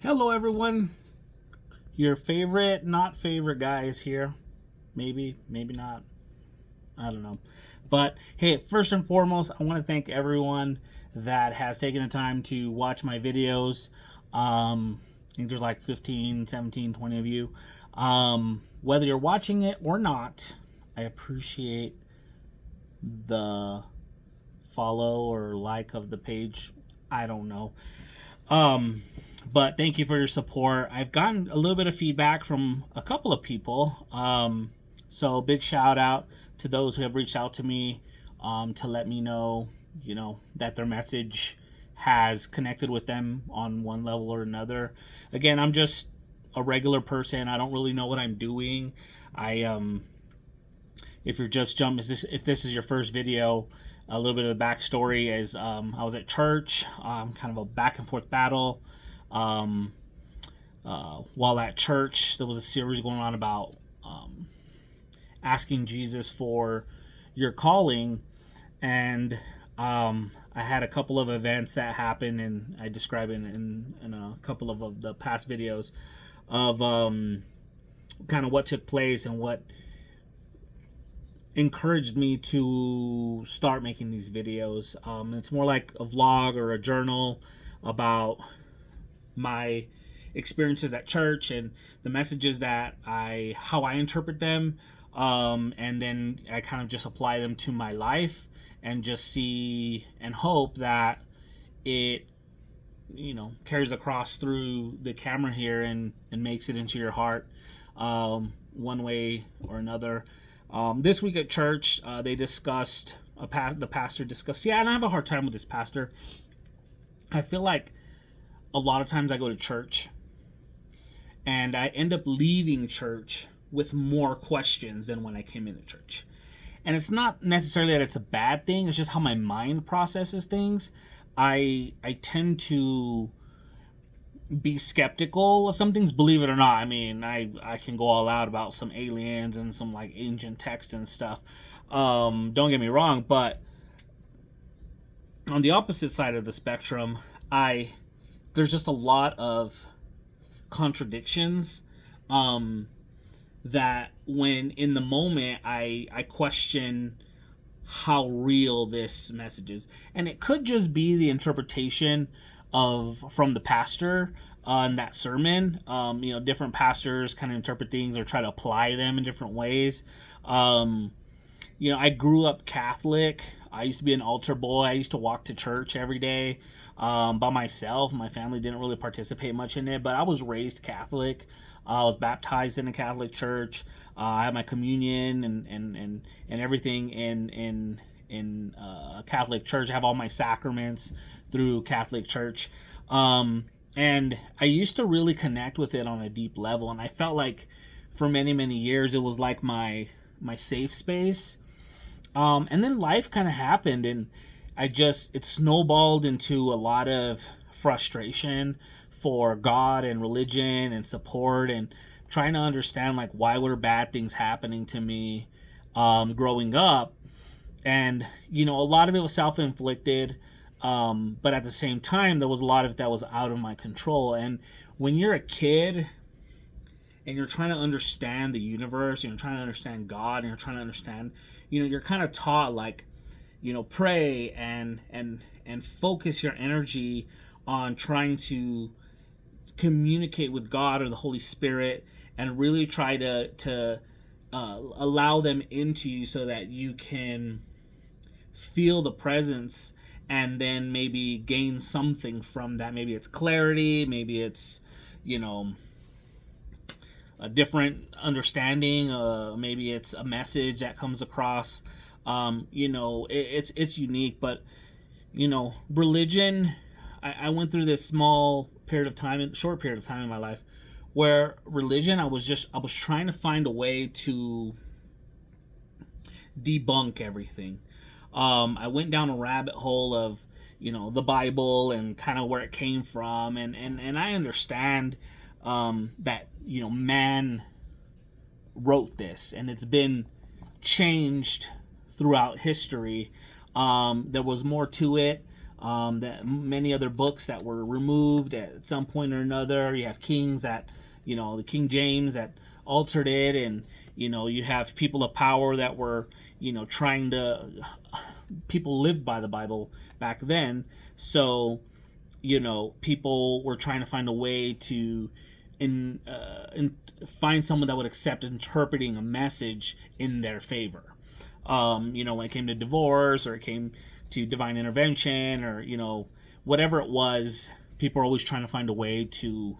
Hello, everyone. Your favorite, not favorite guy is here. Maybe, maybe not. I don't know. But hey, first and foremost, I want to thank everyone that has taken the time to watch my videos. I think there's like 15, 17, 20 of you. Whether you're watching it or not, I appreciate the follow or like of the page. I don't know. Um, but thank you for your support. I've gotten a little bit of feedback from a couple of people. So big shout out to those who have reached out to me to let me know, that their message has connected with them on one level or another. Again, I'm just a regular person. I don't really know what I'm doing. I If you're just if this is your first video, a little bit of the backstory is I was at church, kind of a back and forth battle. Um, while at church, there was a series going on about asking Jesus for your calling, and I had a couple of events that happened, and I describe it in a couple of the past videos of kind of what took place and what encouraged me to start making these videos. It's more like a vlog or a journal about my experiences at church and the messages that how I interpret them, and then I kind of just apply them to my life and just see and hope that it carries across through the camera here and makes it into your heart, one way or another. This week at church, they discussed the pastor discussed. Yeah, and I have a hard time with this pastor. I feel like a lot of times I go to church and I end up leaving church with more questions than when I came into church. And it's not necessarily that it's a bad thing. It's just how my mind processes things. I tend to be skeptical of some things, believe it or not. I mean, I can go all out about some aliens and some like ancient text and stuff. Don't get me wrong, but on the opposite side of the spectrum, there's just a lot of contradictions, that when in the moment I question how real this message is, and it could just be the interpretation from the pastor in that sermon. Different pastors kind of interpret things or try to apply them in different ways. I grew up Catholic. I used to be an altar boy. I used to walk to church every day, by myself. My family didn't really participate much in it, but I was raised Catholic. I was baptized in a Catholic church. I had my communion and everything in a Catholic church. I have all my sacraments through Catholic church. And I used to really connect with it on a deep level. And I felt like for many, many years, it was like my safe space. And then life kind of happened, and it snowballed into a lot of frustration for God and religion and support, and trying to understand like why were bad things happening to me growing up. And a lot of it was self-inflicted, but at the same time there was a lot of it that was out of my control. And when you're a kid and you're trying to understand the universe, and you're trying to understand God, and you're trying to understand, you're kind of taught like, pray and focus your energy on trying to communicate with God or the Holy Spirit, and really try to allow them into you so that you can feel the presence, and then maybe gain something from that. Maybe it's clarity, maybe it's a different understanding, maybe it's a message that comes across. It's unique, but religion, I went through this short period of time in my life where religion, I was trying to find a way to debunk everything. I went down a rabbit hole of the Bible and kind of where it came from, and I understand that man wrote this, and it's been changed throughout history. There was more to it. that many other books that were removed at some point or another. You have kings that, the King James that altered it, and you have people of power that were, trying to. People lived by the Bible back then, so people were trying to find a way to find someone that would accept interpreting a message in their favor. When it came to divorce, or it came to divine intervention, or whatever it was, people are always trying to find a way to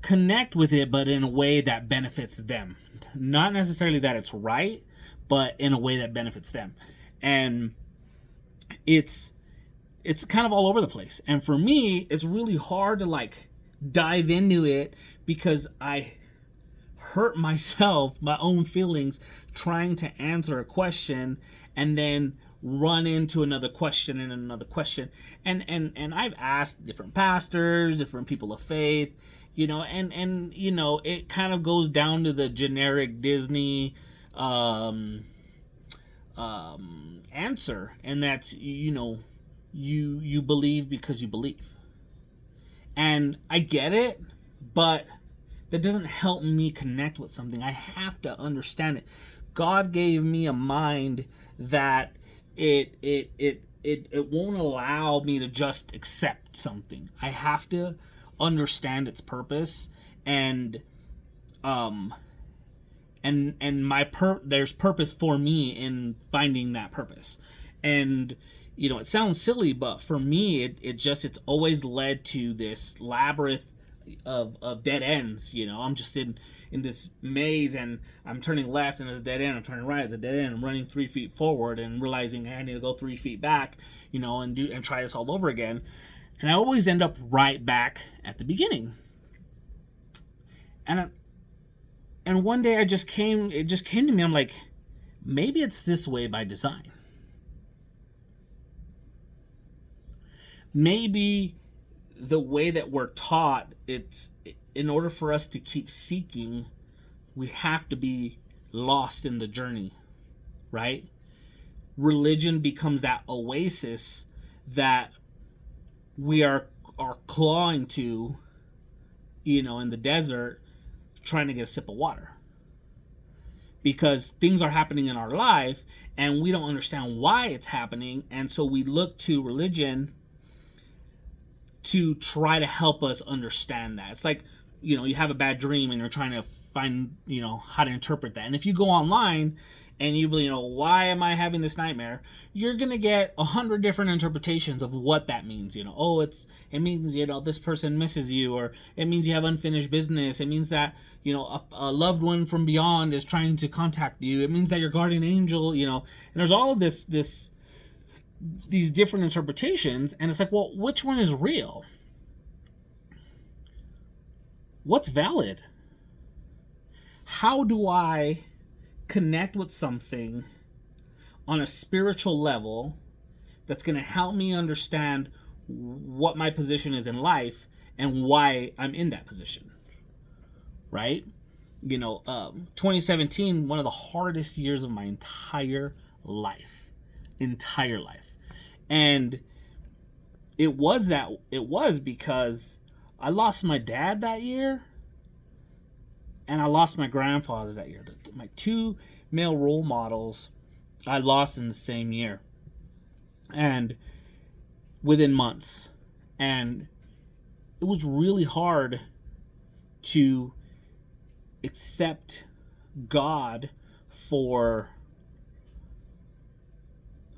connect with it, but in a way that benefits them. Not necessarily that it's right, but in a way that benefits them. And it's kind of all over the place. And for me, it's really hard to dive into it, because I hurt myself, my own feelings, trying to answer a question and then run into another question and another question. And I've asked different pastors, different people of faith, and it kind of goes down to the generic Disney answer, and that's you believe because you believe. And I get it, but that doesn't help me connect with something. I have to understand it. God gave me a mind that it won't allow me to just accept something. I have to understand its purpose, and there's purpose for me in finding that purpose. And it sounds silly, but for me, it's always led to this labyrinth of dead ends. I'm just in this maze, and I'm turning left and it's a dead end. I'm turning right, it's a dead end. I'm running 3 feet forward and realizing I need to go 3 feet back, and try this all over again. And I always end up right back at the beginning. And one day it just came to me. I'm like, maybe it's this way by design. Maybe the way that we're taught, it's in order for us to keep seeking, we have to be lost in the journey, right? Religion becomes that oasis that we are clawing to, in the desert, trying to get a sip of water. Because things are happening in our life and we don't understand why it's happening, and so we look to religion to try to help us understand that. It's like, you have a bad dream and you're trying to find, how to interpret that. And if you go online and why am I having this nightmare, you're going to get 100 different interpretations of what that means. It means, this person misses you, or it means you have unfinished business. It means that, a loved one from beyond is trying to contact you. It means that your guardian angel, and there's all of these different interpretations, and it's like, well, which one is real? What's valid? How do I connect with something on a spiritual level that's going to help me understand what my position is in life and why I'm in that position, right? 2017, one of the hardest years of my entire life. And it was because I lost my dad that year, and I lost my grandfather that year. My 2 male role models I lost in the same year, and within months. And it was really hard to accept God for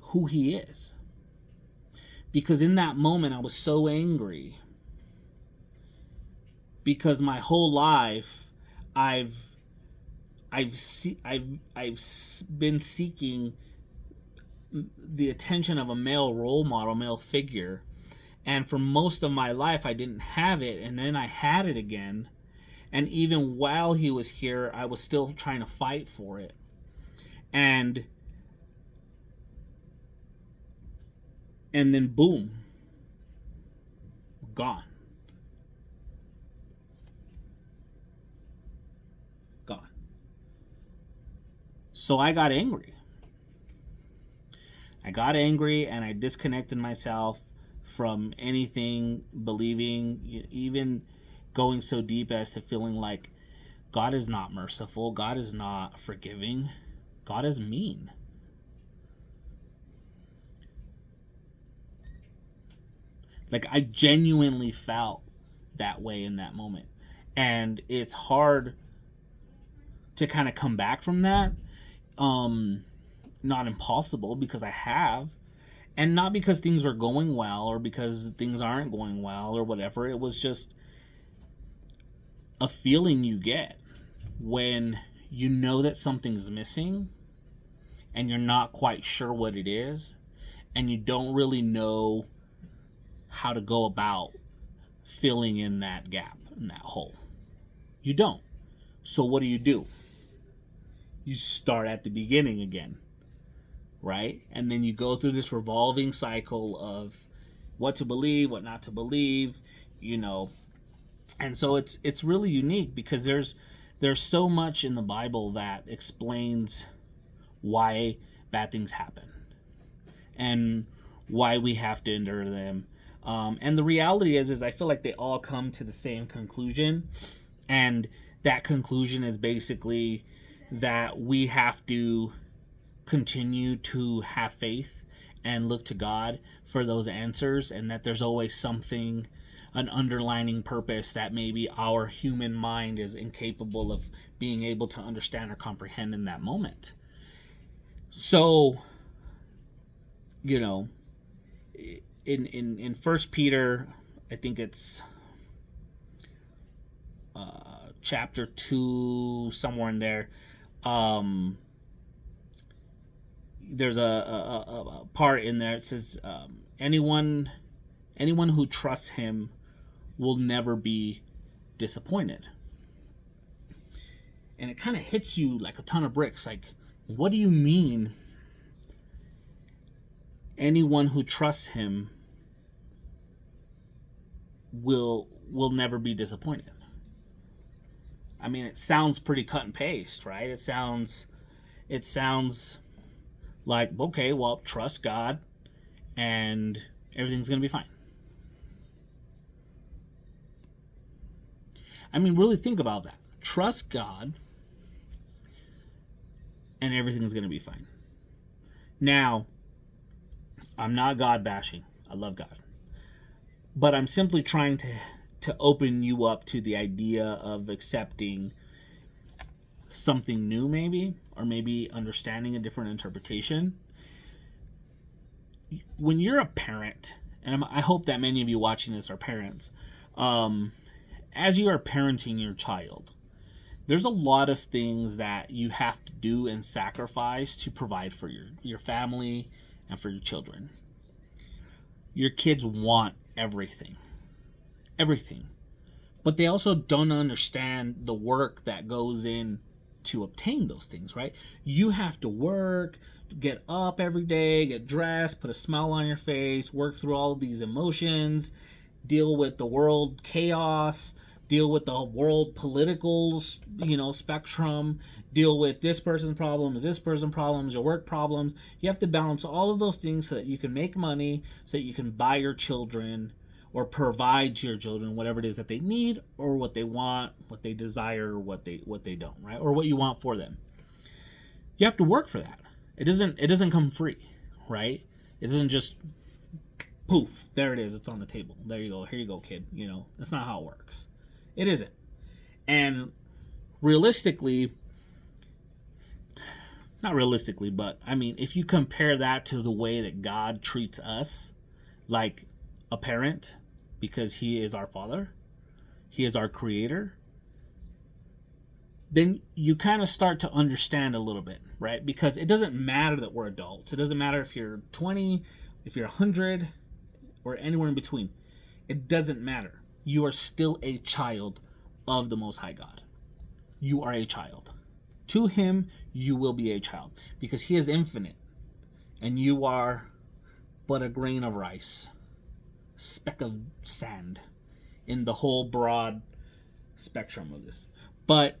who he is. Because in that moment I was so angry. Because my whole life I've been seeking the attention of a male role model, male figure, and for most of my life I didn't have it, and then I had it again, and even while he was here I was still trying to fight for it, and then boom, gone. So I got angry. And I disconnected myself from anything, believing, even going so deep as to feeling like God is not merciful, God is not forgiving, God is mean. Like, I genuinely felt that way in that moment. And it's hard to kind of come back from that. Not impossible, because I have. And not because things are going well or because things aren't going well or whatever. It was just a feeling you get when you know that something's missing and you're not quite sure what it is, and you don't really know how to go about filling in that gap, in that hole. You don't. So what do? You start at the beginning again, right? And then you go through this revolving cycle of what to believe, what not to believe, you know. And so it's really unique, because there's so much in the Bible that explains why bad things happen and why we have to endure them. And the reality is I feel like they all come to the same conclusion, and that conclusion is basically that we have to continue to have faith and look to God for those answers, and that there's always something, an underlining purpose that maybe our human mind is incapable of being able to understand or comprehend in that moment. So, you know, in First Peter, I think it's chapter 2, somewhere in there, there's a part in there. It says anyone who trusts him will never be disappointed. And it kind of hits you like a ton of bricks. Like, what do you mean anyone who trusts him will never be disappointed? I mean, it sounds pretty cut and paste, right? It sounds like, okay, well, trust God and everything's going to be fine. I mean, really think about that. Trust God and everything's going to be fine. Now, I'm not God bashing. I love God. But I'm simply trying to open you up to the idea of accepting something new, maybe, or maybe understanding a different interpretation. When you're a parent, and I hope that many of you watching this are parents, as you are parenting your child, there's a lot of things that you have to do and sacrifice to provide for your family and for your children. Your kids want everything. But they also don't understand the work that goes in to obtain those things, right? You have to work, get up every day, get dressed, put a smile on your face, work through all of these emotions, deal with the world chaos, deal with the world political, spectrum, deal with this person's problems, your work problems. You have to balance all of those things so that you can make money, so that you can buy your children or provide to your children whatever it is that they need or what they want, what they desire, or what they don't, right? Or what you want for them. You have to work for that. It doesn't come free, right? It doesn't just poof, there it is, it's on the table. There you go. Here you go, kid. That's not how it works. It isn't. And realistically, not realistically, but I mean, if you compare that to the way that God treats us, like a parent, because he is our father, he is our creator, then you kind of start to understand a little bit, right? Because it doesn't matter that we're adults. It doesn't matter if you're 20, if you're 100, or anywhere in between. It doesn't matter. You are still a child of the Most High God. You are a child. To him, you will be a child, because he is infinite, and you are but a grain of rice, speck of sand in the whole broad spectrum of this. But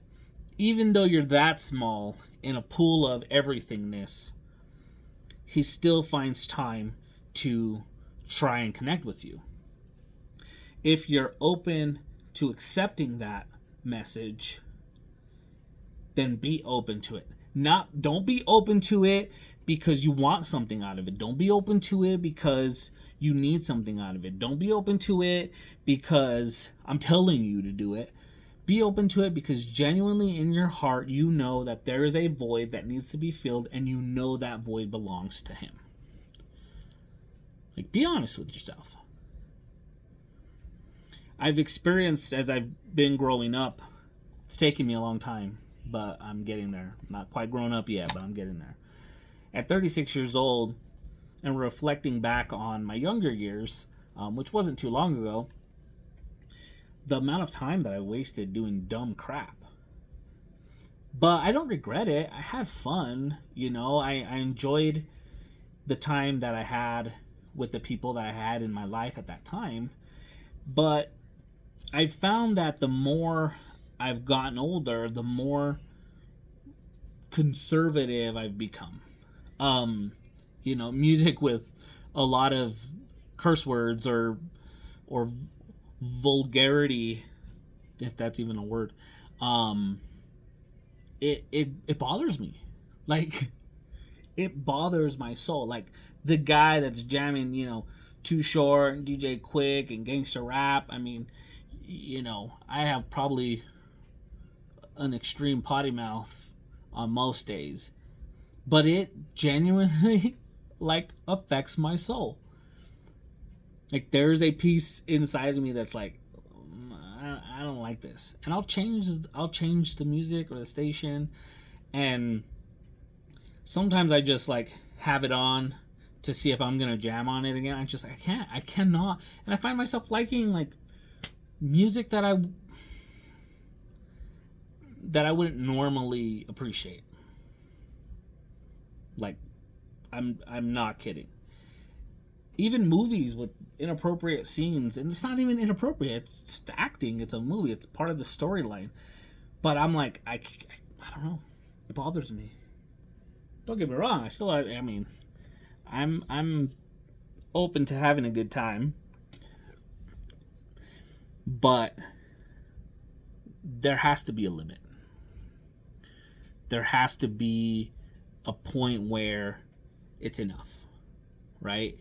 even though you're that small in a pool of everythingness, he still finds time to try and connect with you. If you're open to accepting that message, then be open to it. Don't be open to it because you want something out of it. Don't be open to it because you need something out of it. Don't be open to it because I'm telling you to do it. Be open to it because genuinely in your heart, you know that there is a void that needs to be filled, and you know that void belongs to him. Like, be honest with yourself. I've experienced, as I've been growing up, it's taken me a long time, but I'm getting there. I'm not quite grown up yet, but I'm getting there. At 36 years old, and reflecting back on my younger years, which wasn't too long ago, the amount of time that I wasted doing dumb crap. But I don't regret it. I had fun, I enjoyed the time that I had with the people that I had in my life at that time. But I found that the more I've gotten older, the more conservative I've become. Music with a lot of curse words or vulgarity, if that's even a word, it bothers me. Like, it bothers my soul. Like, the guy that's jamming, Too Short and DJ Quick and gangster rap. I mean, I have probably an extreme potty mouth on most days, but it genuinely affects my soul. Like, there's a piece inside of me that's like, I don't like this, and I'll change the music or the station, and sometimes I just have it on to see if I'm gonna jam on it again. I cannot, and I find myself liking music that I wouldn't normally appreciate. I'm not kidding. Even movies with inappropriate scenes, and it's not even inappropriate, it's acting, it's a movie, it's part of the storyline. But I'm like, I don't know, it bothers me. Don't get me wrong, I'm open to having a good time, but there has to be a limit. There has to be a point where it's enough, right?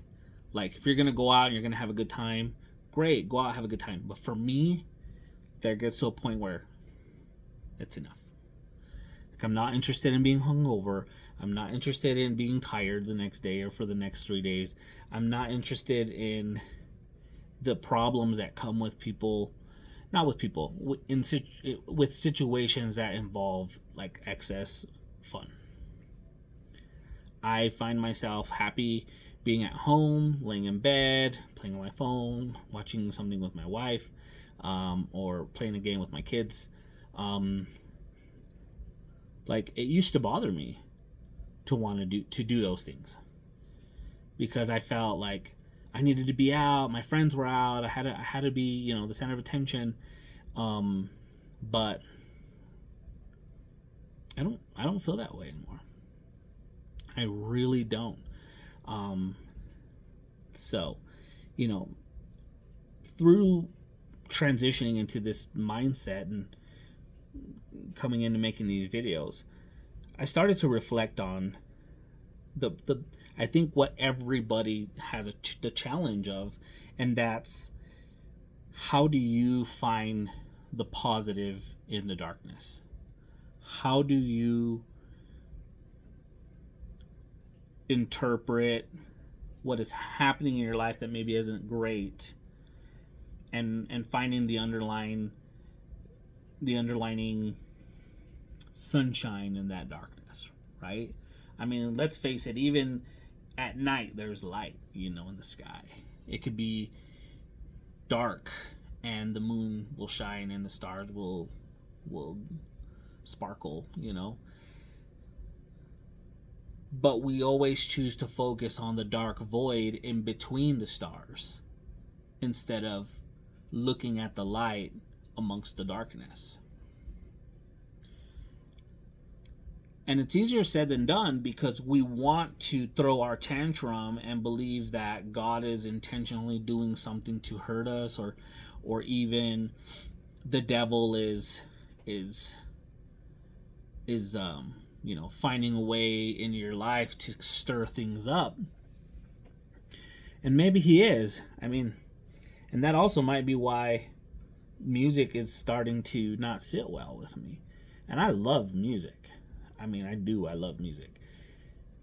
Like, if you're gonna go out and you're gonna have a good time, great, go out, have a good time. But for me, there gets to a point where it's enough. Like, I'm not interested in being hungover. I'm not interested in being tired the next day or for the next 3 days. I'm not interested in the problems that come with people, not with people, with situations that involve excess fun. I find myself happy being at home, laying in bed, playing on my phone, watching something with my wife, or playing a game with my kids. It used to bother me to want to do those things, because I felt like I needed to be out. My friends were out. I had to be, the center of attention. But I don't feel that way anymore. I really don't. So, through transitioning into this mindset and coming into making these videos, I started to reflect on I think what everybody has the challenge of, and that's, how do you find the positive in the darkness? How do you interpret what is happening in your life that maybe isn't great, and finding the underlining sunshine in that darkness, right? I mean, let's face it, even at night there's light, in the sky. It could be dark and the moon will shine and the stars will sparkle, But we always choose to focus on the dark void in between the stars instead of looking at the light amongst the darkness. And it's easier said than done because we want to throw our tantrum and believe that God is intentionally doing something to hurt us, or even the devil is finding a way in your life to stir things up. And maybe he is. I mean, and that also might be why music is starting to not sit well with me. And I love music. I mean, I do. I love music.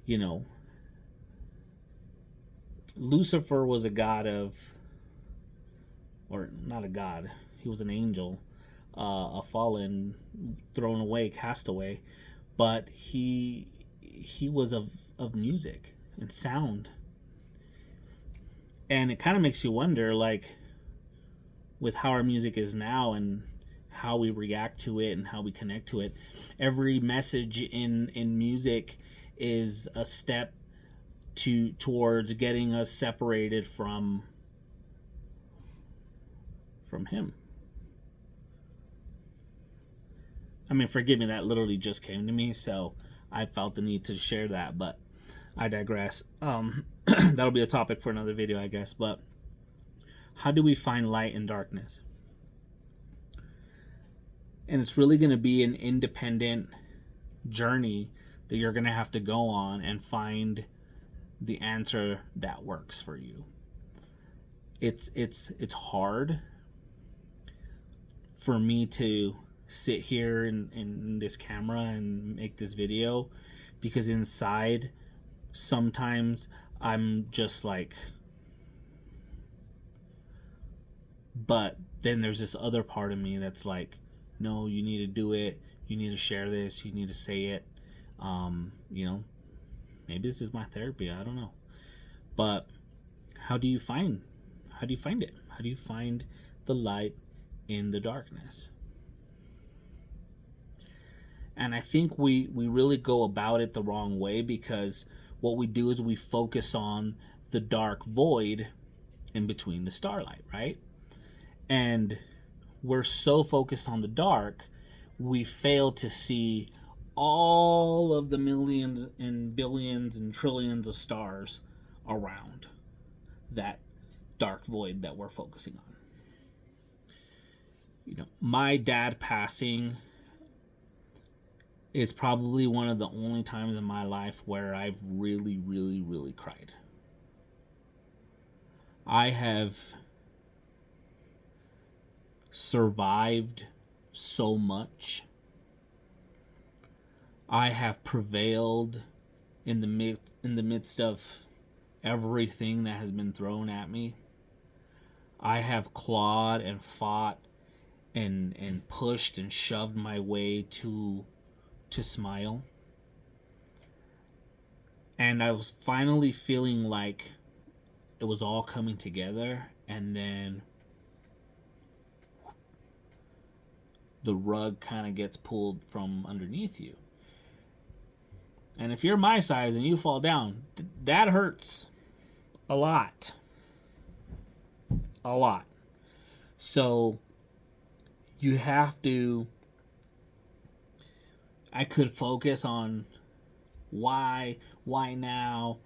You know, Lucifer was a god of, or not a god, he was an angel, a fallen, thrown away, cast away. But he was of music and sound. And it kind of makes you wonder, like, with how our music is now and how we react to it and how we connect to it, every message in music is a step towards getting us separated from him. I mean, forgive me, that literally just came to me, so I felt the need to share that, but I digress. That'll be a topic for another video, I guess. But how do we find light in darkness? And it's really going to be an independent journey that you're going to have to go on and find the answer that works for you. It's hard for me to sit here in this camera and make this video, because inside sometimes I'm just like, but then there's this other part of me that's like, no, you need to do it, you need to share this, you need to say it. Maybe this is my therapy, I don't know. But how do you find it? How do you find the light in the darkness? And I think we really go about it the wrong way, because what we do is we focus on the dark void in between the starlight, right? And we're so focused on the dark, we fail to see all of the millions and billions and trillions of stars around that dark void that we're focusing on. My dad passing is probably one of the only times in my life where I've really, really, really cried. I have survived so much. I have prevailed in the midst of everything that has been thrown at me. I have clawed and fought and pushed and shoved my way to smile. And I was finally feeling like it was all coming together, and then the rug kind of gets pulled from underneath you. And if you're my size and you fall down, that hurts a lot. A lot. So you have to, I could focus on why now,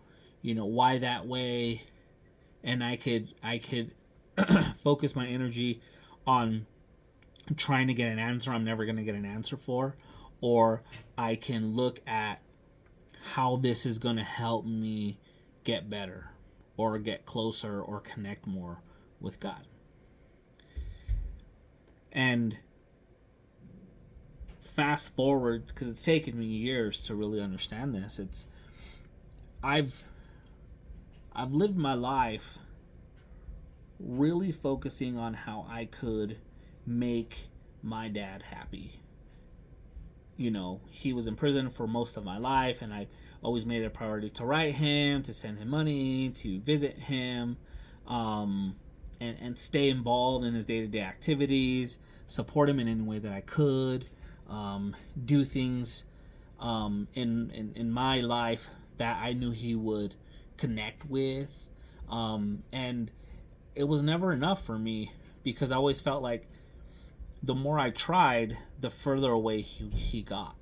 why that way, and I could focus my energy on trying to get an answer I'm never going to get an answer for, or I can look at how this is going to help me get better or get closer or connect more with God. And fast forward, because it's taken me years to really understand this, I've lived my life really focusing on how I could make my dad happy. He was in prison for most of my life, and I always made it a priority to write him, to send him money, to visit him, and stay involved in his day-to-day activities, support him in any way that I could, do things in my life that I knew he would connect with. And it was never enough for me, because I always felt like the more I tried, the further away he got.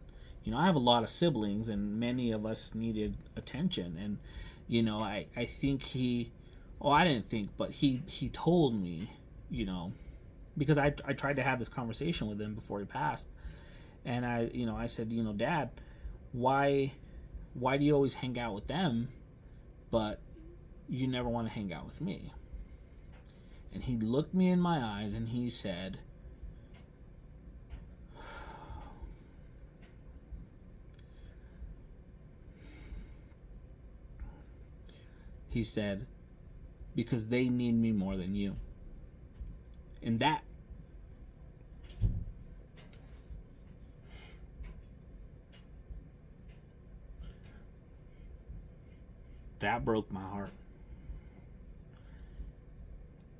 I have a lot of siblings, and many of us needed attention. And I think I didn't think, but he told me, because I tried to have this conversation with him before he passed, and I said, Dad, why do you always hang out with them, but you never want to hang out with me? And he looked me in my eyes and he said, because they need me more than you. And that broke my heart.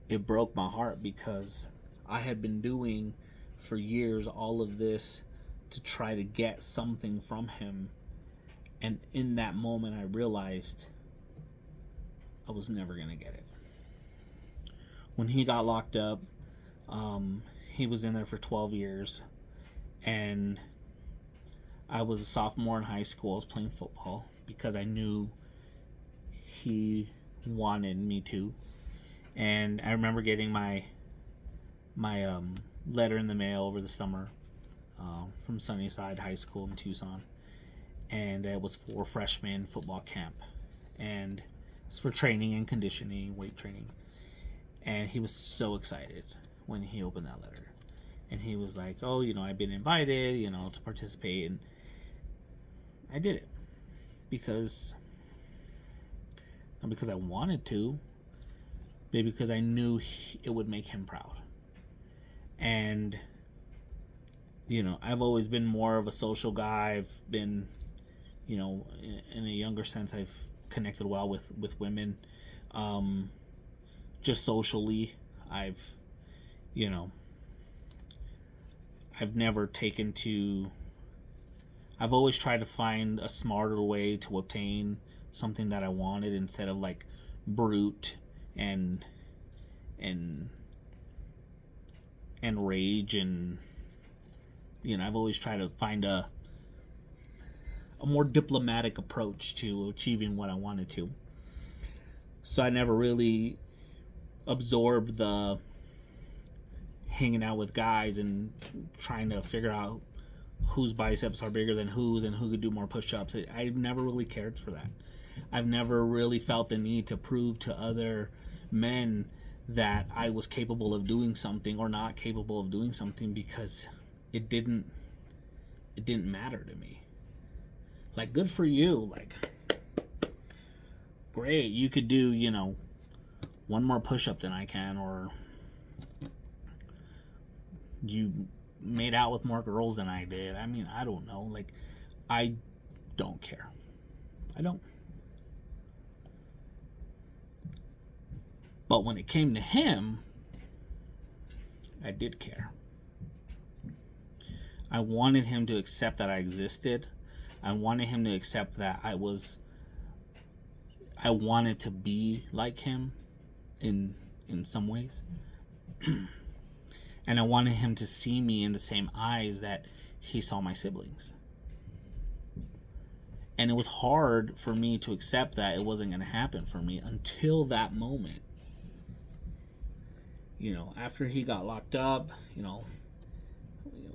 It broke my heart because I had been doing for years all of this to try to get something from him. And in that moment, I realized I was never going to get it. When he got locked up, he was in there for 12 years. And I was a sophomore in high school. I was playing football because I knew he wanted me to. And I remember getting my letter in the mail over the summer from Sunnyside High School in Tucson, and it was for freshman football camp, and it's for training and conditioning, weight training. And he was so excited when he opened that letter, and he was like, "Oh, I've been invited, to participate," and I did it because not because I wanted to, but because I knew it would make him proud. And I've always been more of a social guy. I've been, in a younger sense, I've connected well with women, just socially. I've never taken to. I've always tried to find a smarter way to obtain something that I wanted instead of like brute and rage. And I've always tried to find a more diplomatic approach to achieving what I wanted to. So I never really absorbed the hanging out with guys and trying to figure out whose biceps are bigger than whose and who could do more push-ups. I've never really cared for that. I've never really felt the need to prove to other men that I was capable of doing something or not capable of doing something, because it didn't matter to me. Like, good for you. Like, great, you could do, one more push-up than I can, or you made out with more girls than I did. I mean, I don't know. Like, I don't care. I don't. But when it came to him, I did care. I wanted him to accept that I existed. I wanted him to accept that I wanted to be like him in some ways. And I wanted him to see me in the same eyes that he saw my siblings. And it was hard for me to accept that it wasn't going to happen for me until that moment. After he got locked up, it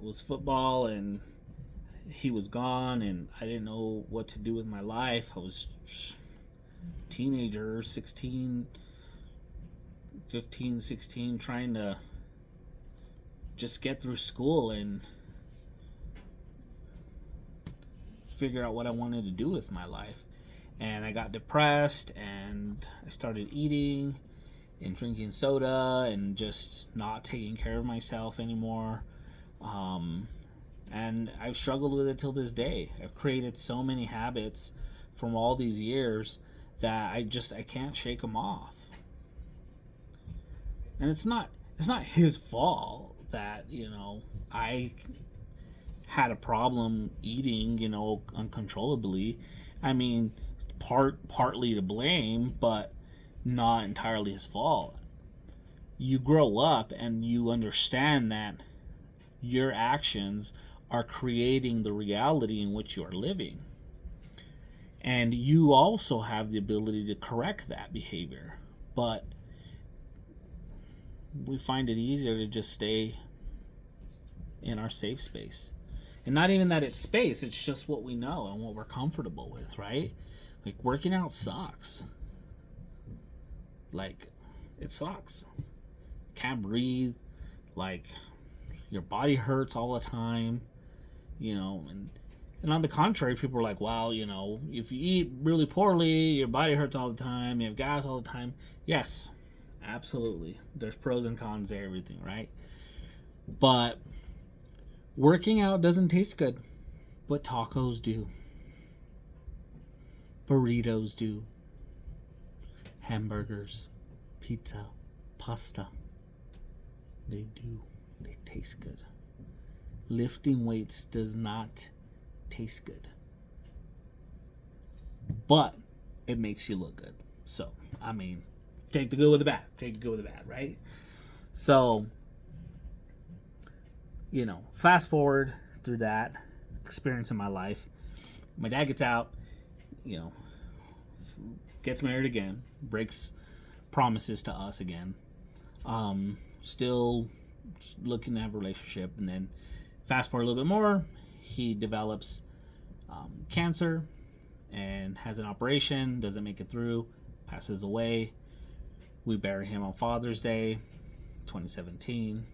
was football and he was gone and I didn't know what to do with my life. I was a teenager, 15, 16, trying to just get through school and figure out what I wanted to do with my life. And I got depressed and I started eating and drinking soda and just not taking care of myself anymore. And I've struggled with it till this day. I've created so many habits from all these years that I can't shake them off. And it's not his fault that, I had a problem eating, uncontrollably. I mean, partly to blame, but not entirely his fault. You grow up and you understand that your actions are creating the reality in which you are living. And you also have the ability to correct that behavior. But we find it easier to just stay in our safe space. And not even that it's space, it's just what we know and what we're comfortable with, right? Like, working out sucks. Like, it sucks. Can't breathe. Like, your body hurts all the time, you know. And on the contrary, people are like, well, you know, if you eat really poorly, your body hurts all the time, you have gas all the time. Yes, absolutely. There's pros and cons to everything, right? But working out doesn't taste good, but tacos do. Burritos do. Hamburgers, pizza, pasta. They do. They taste good. Lifting weights does not taste good. But it makes you look good. So, I mean, take the good with the bad. Take the good with the bad, right? So, you know, fast forward through that experience in my life. My dad gets out, you know, gets married again, breaks promises to us again. Still looking to have a relationship, and then fast forward a little bit more, he develops cancer and has an operation, doesn't make it through, passes away. We bury him on Father's Day 2017.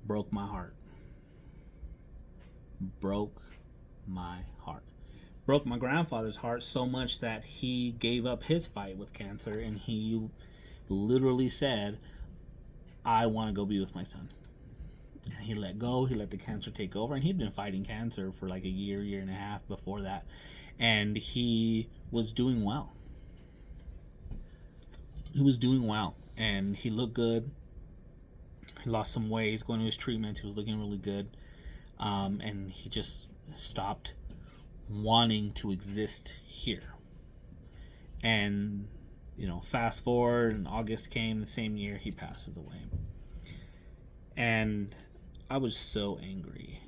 Broke my heart. Broke my heart. Broke my grandfather's heart so much that he gave up his fight with cancer, and he literally said, I want to go be with my son. And he let go. He let the cancer take over. And he'd been fighting cancer for like a year and a half before that. And he was doing well. He was doing well. And he looked good. He lost some weight. He's going to his treatments. He was looking really good. And he just stopped wanting to exist here. And, you know, fast forward, and August came, the same year he passes away. And I was so angry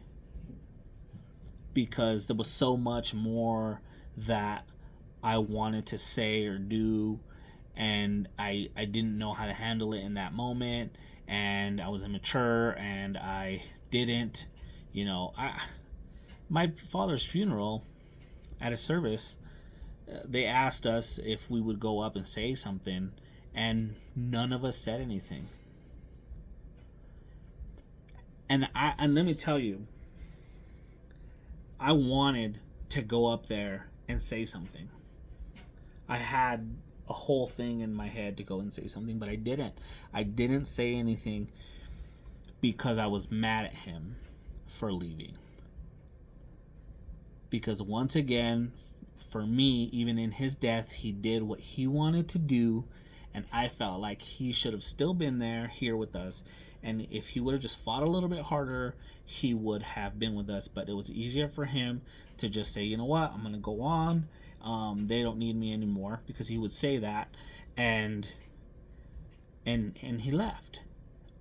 because there was so much more that I wanted to say or do, and I didn't know how to handle it in that moment, and I was immature, and I didn't, you know, my father's funeral, at a service, they asked us if we would go up and say something, and none of us said anything. And let me tell you, I wanted to go up there and say something. I had a whole thing in my head to go and say something, but I didn't. I didn't say anything because I was mad at him for leaving. Because once again, for me, even in his death, he did what he wanted to do, and I felt like he should have still been there here with us. And if he would have just fought a little bit harder, he would have been with us. But it was easier for him to just say, you know what, I'm going to go on. They don't need me anymore, because he would say that. And he left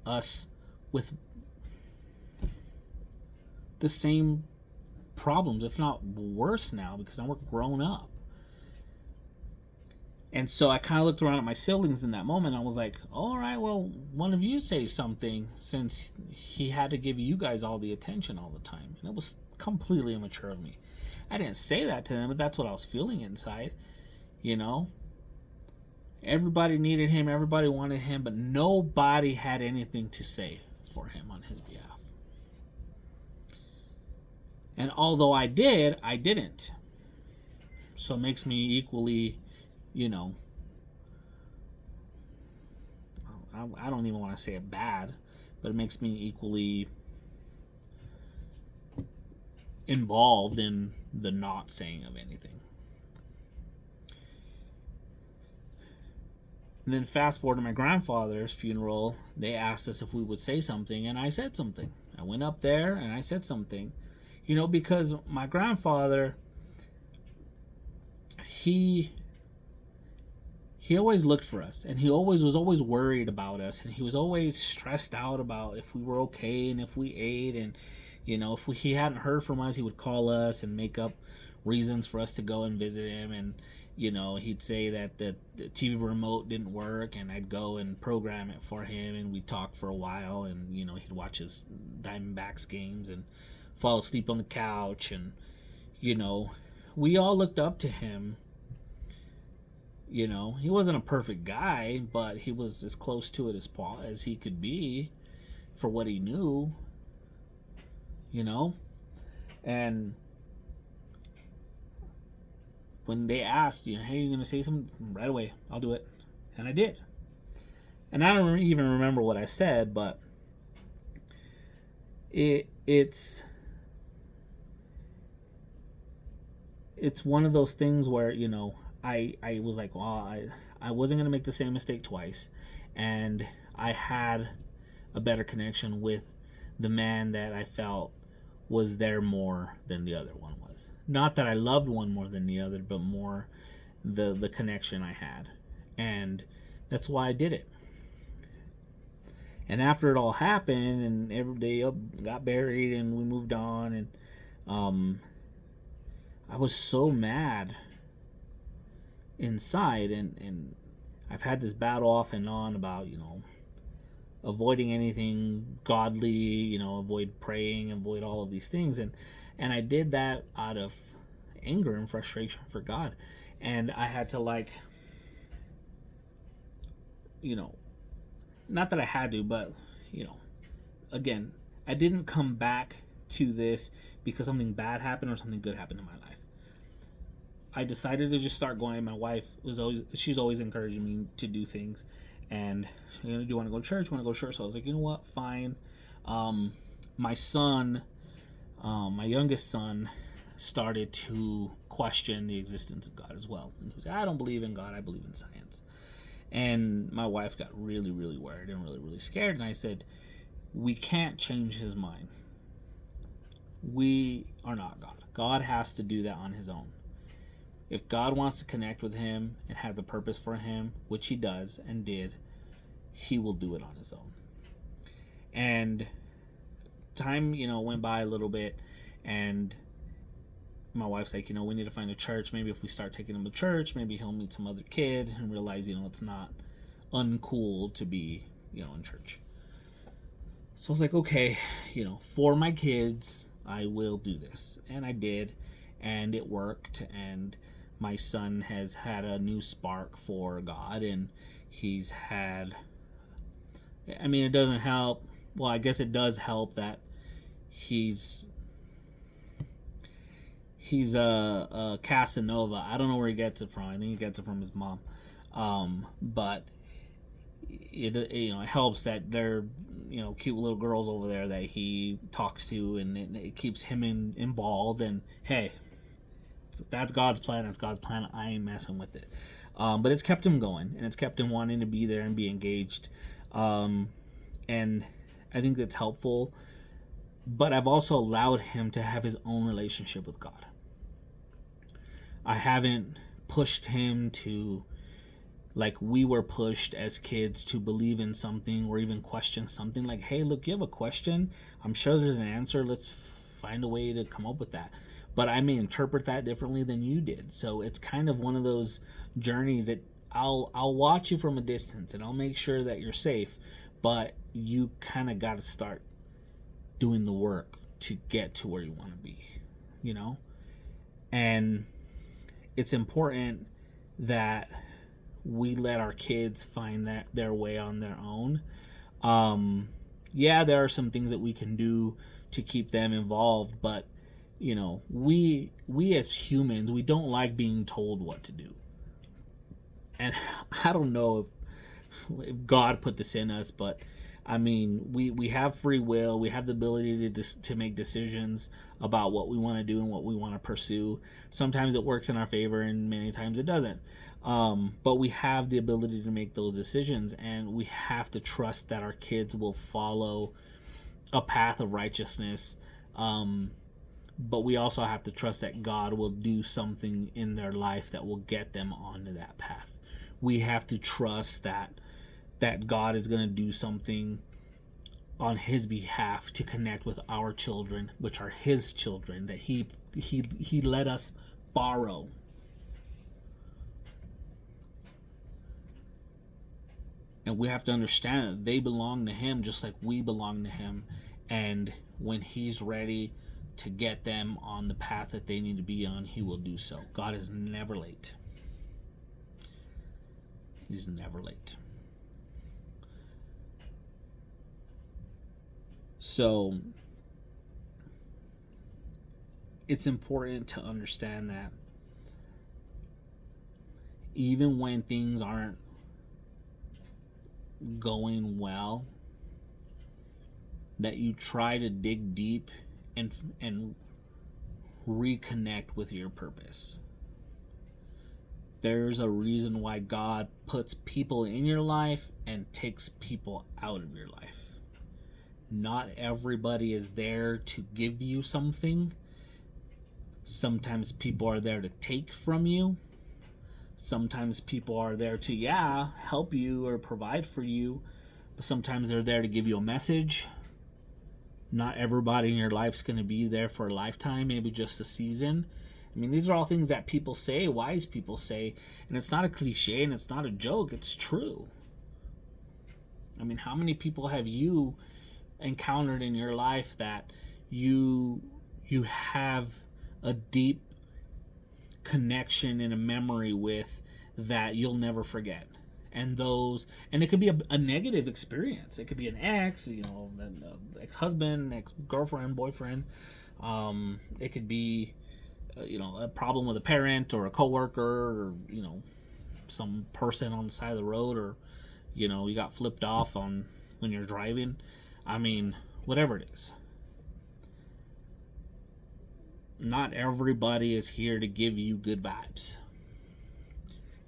us with the same problems, if not worse now, because now we're grown up. And so I kind of looked around at my siblings in that moment. And I was like, all right, well, one of you say something, since he had to give you guys all the attention all the time. And it was completely immature of me. I didn't say that to them, but that's what I was feeling inside. You know, everybody needed him, everybody wanted him, but nobody had anything to say for him on his behalf. And although I did, I didn't. So it makes me equally, you know, I don't even want to say it bad, but it makes me equally involved in the not saying of anything. And then fast forward to my grandfather's funeral, they asked us if we would say something, and I said something. I went up there and I said something. You know, because my grandfather, he he always looked for us, and he always was always worried about us, and he was always stressed out about if we were okay and if we ate, and if he hadn't heard from us, he would call us and make up reasons for us to go and visit him. And he'd say that the TV remote didn't work, and I'd go and program it for him, and we'd talk for a while, and he'd watch his Diamondbacks games and fall asleep on the couch. And we all looked up to him. He wasn't a perfect guy, but he was as close to it as he could be for what he knew. And when they asked, hey, you're gonna say something, right away, I'll do it. And I did. And I don't even remember what I said, but it's one of those things where I was like, well, I wasn't gonna make the same mistake twice, and I had a better connection with the man that I felt was there more than the other one was. Not that I loved one more than the other, but more the connection I had. And that's why I did it. And after it all happened, and every day got buried, and we moved on, and I was so mad inside, and I've had this battle off and on about avoiding anything godly, avoid praying, avoid all of these things, and I did that out of anger and frustration for God. And I had to not that I had to, but again, I didn't come back to this because something bad happened or something good happened in my life. I decided to just start going. My wife she's always encouraging me to do things, and do you want to go to church? Want to go to church? So I was like, you know what, fine. My son, my youngest son, started to question the existence of God as well. And he was like, I don't believe in God, I believe in science. And my wife got really, really worried and really, really scared. And I said, we can't change his mind. We are not God. God has to do that on his own. If God wants to connect with him and has a purpose for him, which he does and did, he will do it on his own. And time, went by a little bit, and my wife's like, we need to find a church. Maybe if we start taking him to church, maybe he'll meet some other kids and realize, it's not uncool to be, in church. So I was like, okay, for my kids, I will do this. And I did, and it worked, and my son has had a new spark for God, and he's had, it doesn't help. Well, I guess it does help that he's a Casanova. I don't know where he gets it from. I think he gets it from his mom. But it helps that they're cute little girls over there that he talks to, and it keeps him involved. And hey, that's God's plan. That's God's plan. I ain't messing with it. But it's kept him going, and it's kept him wanting to be there and be engaged. And I think that's helpful. But I've also allowed him to have his own relationship with God. I haven't pushed him to, like we were pushed as kids, to believe in something or even question something. Like, hey, look, you have a question. I'm sure there's an answer. Let's find a way to come up with that. But I may interpret that differently than you did. So it's kind of one of those journeys that I'll watch you from a distance, and I'll make sure that you're safe. But you kind of got to start doing the work to get to where you want to be, And it's important that we let our kids find their way on their own. There are some things that we can do to keep them involved, but we as humans, we don't like being told what to do. And I don't know if God put this in us, but we have free will. We have the ability to make decisions about what we want to do and what we want to pursue. Sometimes it works in our favor, and many times it doesn't. But we have the ability to make those decisions, and we have to trust that our kids will follow a path of righteousness. But we also have to trust that God will do something in their life that will get them onto that path. We have to trust that God is going to do something on his behalf to connect with our children, which are his children, that he let us borrow. And we have to understand that they belong to him just like we belong to him. And when he's ready to get them on the path that they need to be on, he will do so. God is never late. He's never late. So it's important to understand that even when things aren't going well, that you try to dig deep and reconnect with your purpose. There's a reason why God puts people in your life and takes people out of your life. Not everybody is there to give you something. Sometimes people are there to take from you. Sometimes people are there to, help you or provide for you. But sometimes they're there to give you a message. Not everybody in your life's going to be there for a lifetime, maybe just a season. I mean, these are all things that people say, wise people say, and it's not a cliche and it's not a joke, it's true. I mean, how many people have you encountered in your life that you have a deep connection and a memory with that you'll never forget? And it could be a negative experience. It could be an ex, an ex-husband, ex-girlfriend, boyfriend. It could be, a problem with a parent or a coworker, or some person on the side of the road, or you got flipped off on when you're driving. I mean, whatever it is. Not everybody is here to give you good vibes.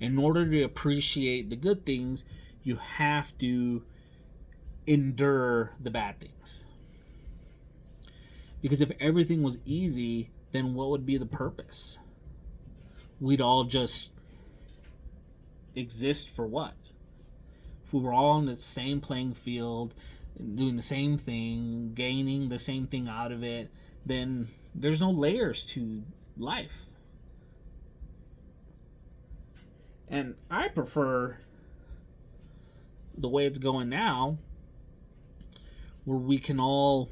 In order to appreciate the good things, you have to endure the bad things. Because if everything was easy, then what would be the purpose? We'd all just exist for what? If we were all on the same playing field, doing the same thing, gaining the same thing out of it, then there's no layers to life. And I prefer the way it's going now, where we can all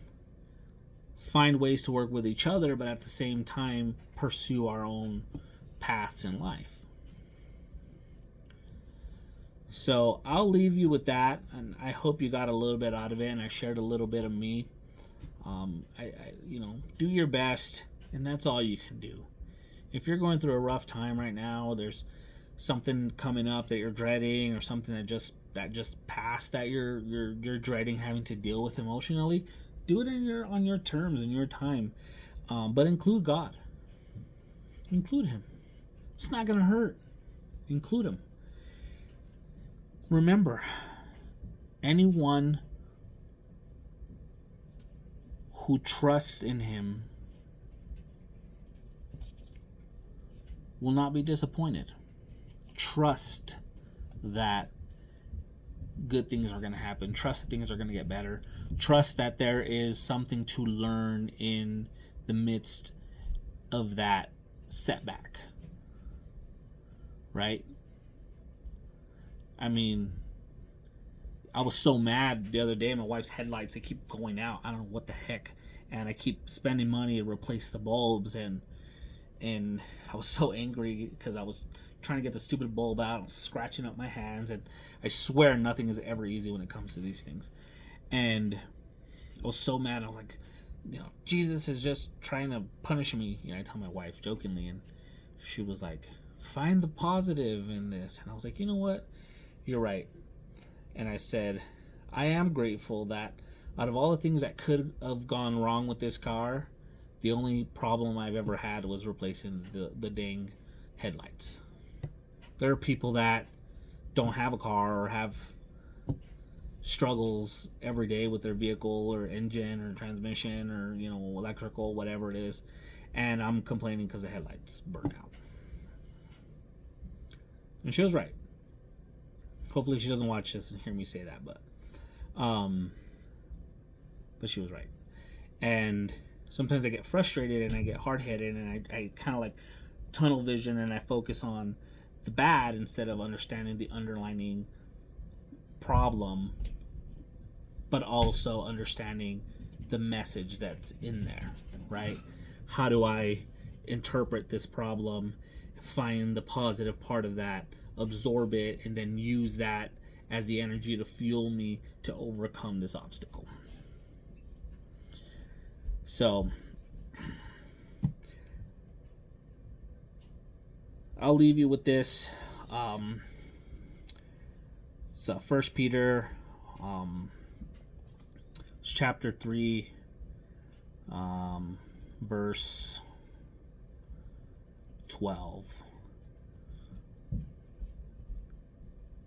find ways to work with each other, but at the same time pursue our own paths in life. So I'll leave you with that, and I hope you got a little bit out of it, and I shared a little bit of me. Do your best, and that's all you can do. If you're going through a rough time right now, there's something coming up that you're dreading, or something that just passed that you're dreading having to deal with emotionally, do it on your terms, in your time, but include God. Include him. It's not gonna hurt. Include him. Remember, anyone who trusts in him will not be disappointed. Trust that good things are going to happen. Trust that things are going to get better. Trust that there is something to learn in the midst of that setback. Right? I mean, I was so mad the other day. My wife's headlights, they keep going out. I don't know what the heck. And I keep spending money to replace the bulbs. And I was so angry because I was trying to get the stupid bulb out and scratching up my hands. And I swear nothing is ever easy when it comes to these things. And I was so mad. I was like, Jesus is just trying to punish me. I tell my wife jokingly. And she was like, find the positive in this. And I was like, you know what? You're right. And I said, I am grateful that out of all the things that could have gone wrong with this car, the only problem I've ever had was replacing the dang headlights. There are people that don't have a car or have struggles every day with their vehicle or engine or transmission or electrical, whatever it is, and I'm complaining because the headlights burn out. And she was right. Hopefully she doesn't watch this and hear me say that, but she was right. And sometimes I get frustrated and I get hard-headed and I kind of like tunnel vision and I focus on the bad instead of understanding the underlying problem, but also understanding the message that's in there, right? How do I interpret this problem, find the positive part of that, absorb it, and then use that as the energy to fuel me to overcome this obstacle? So I'll leave you with this. It's 1 Peter chapter 3, verse 12.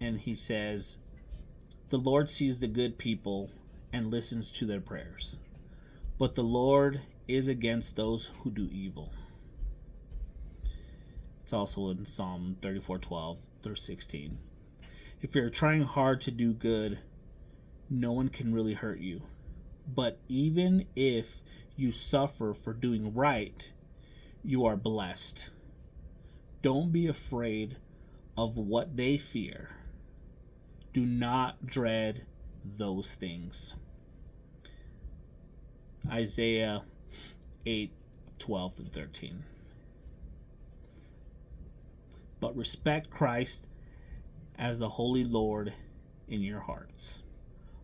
And he says, "The Lord sees the good people and listens to their prayers, but the Lord is against those who do evil." It's also in Psalm 34:12 through 16. If you're trying hard to do good, no one can really hurt you. But even if you suffer for doing right, you are blessed. Don't be afraid of what they fear. Do not dread those things. Isaiah 8:12 through 13. But respect Christ as the Holy Lord in your hearts.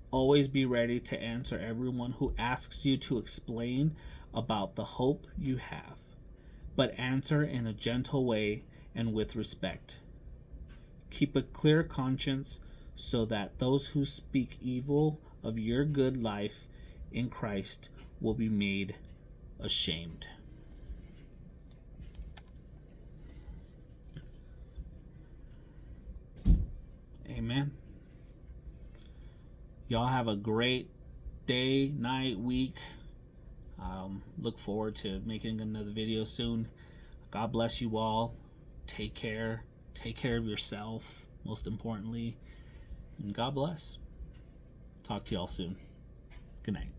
Always be ready to answer everyone who asks you to explain about the hope you have, but answer in a gentle way and with respect. Keep a clear conscience so that those who speak evil of your good life in Christ will be made ashamed. Amen. Y'all have a great day, night, week. Look forward to making another video soon. God bless you all. Take care. Take care of yourself, most importantly. And God bless. Talk to y'all soon. Good night.